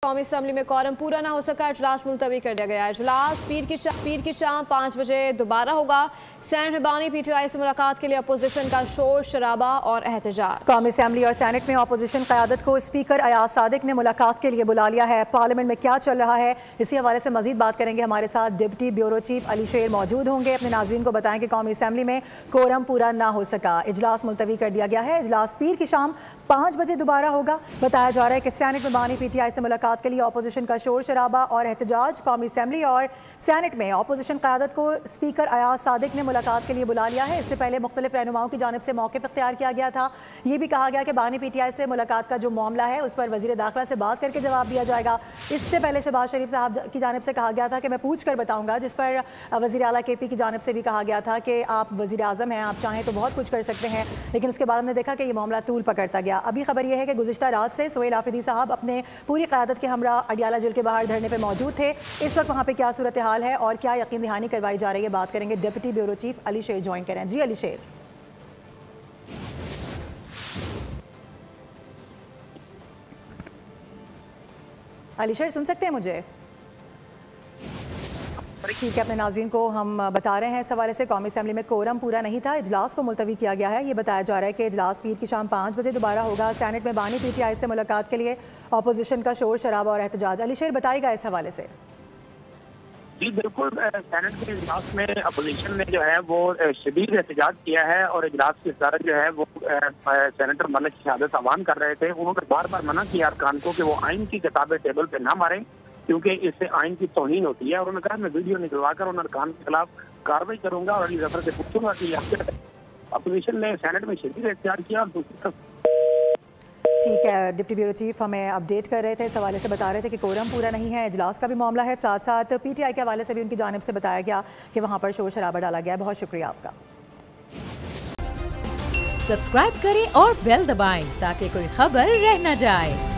कौमी असम्बली में कोरम पूरा ना हो सका, इजलास मुलतवी कर दिया गया। इजलास पीर की शाम 5 बजे दोबारा होगा। सैनेट में बानी PTI से मुलाकात के लिए अपोजिशन का शोर शराबा और एहतजाज। कौमी असम्बली और सैनेट में अपोजिशन क़यादत को स्पीकर अयाज सादिक ने मुलाकात के लिए बुला लिया है। पार्लियामेंट में क्या चल रहा है, इसी हवाले से मजीद बात करेंगे। हमारे साथ डिप्टी ब्यूरो चीफ अली शेर मौजूद होंगे। अपने नाज़रीन को बताएं कि कौमी असम्बली में कोरम पूरा ना हो सका, इजलास मुलतवी कर दिया गया है। इजलास पीर की शाम 5 बजे दोबारा होगा। बताया जा रहा है कि सैनेट में बानी PTI से मुलाकात के लिए अपोजिशन का शोर शराबा और एहतजाज। कौमी असम्बली और सैनेट में अपोजिशन क़यादत को स्पीकर अयाज सादिक ने मुलाकात के लिए बुला लिया है। इससे पहले मुख्तलिफ रहनुमाओं की जानिब से मौक़िफ़ इख्तियार किया गया था। ये भी कहा गया कि बानी PTI से मुलाकात का जो मामला है उस पर वज़ीर दाखिला से बात करके जवाब दिया जाएगा। इससे पहले शहबाज शरीफ साहब की जानिब से कहा गया था कि मैं पूछ कर बताऊँगा, जिस पर वज़ीर आला KP की जानिब से भी कहा गया था कि आप वज़ीर आज़म हैं, आप चाहें तो बहुत कुछ कर सकते हैं। लेकिन उसके बाद हमने देखा कि ये मामला तूल पकड़ता गया। अभी खबर यह है कि गुज़िश्ता रात से सोहेल आफरीदी साहब अपने पूरी क़यादत के हमरा अडियाला जेल के बाहर धरने पर मौजूद थे। इस वक्त वहाँ पे क्या सूरत हाल है और क्या यकीन दहानी करवाई जा रही है, बात करेंगे। डिप्टी ब्यूरो चीफ अली शेर ज्वाइन करें। जी अली शेर। अली शेर सुन सकते हैं मुझे? ठीक है, अपने नाज़रीन को हम बता रहे हैं इस हवाले से कौमी असम्बली में कोरम पूरा नहीं था, इजलास को मुलतवी किया गया है। ये बताया जा रहा है कि इजलास पीर की शाम 5 बजे दोबारा होगा। सैनेट में बानी PTI से मुलाकात के लिए अपोजिशन का शोर शराबा और एहतजाज। अली शेर बताएगा इस हवाले से। जी बिल्कुल, सैनेट के इजलास में अपोजिशन ने जो है वो शदीद एहतजाज किया है और इजलास की सदारत जो है वो सेनेटर मलिक शहादत आह्वान कर रहे थे। उन्होंने बार बार मना किया अरकान को कि वो आइन की किताबें टेबल पे ना मारें, क्योंकि इससे आइन की तौहीन होती है। और उन्होंने कहा मैं वीडियो निकलवा कर उन अरकान के खिलाफ कार्रवाई करूंगा और अली जफर से पूछूंगा कि अपोजिशन ने सैनेट में शदीद एहतजाज किया। और दूसरी तरफ ठीक है, डिप्टी ब्यूरो चीफ हमें अपडेट कर रहे थे, इस हवाले से बता रहे थे कि कोरम पूरा नहीं है, इजलास का भी मामला है। साथ साथ PTI के हवाले से भी उनकी जानिब से बताया गया कि वहाँ पर शोर शराबा डाला गया है। बहुत शुक्रिया आपका। सब्सक्राइब करें और बेल दबाएं ताकि कोई खबर रह न जाए।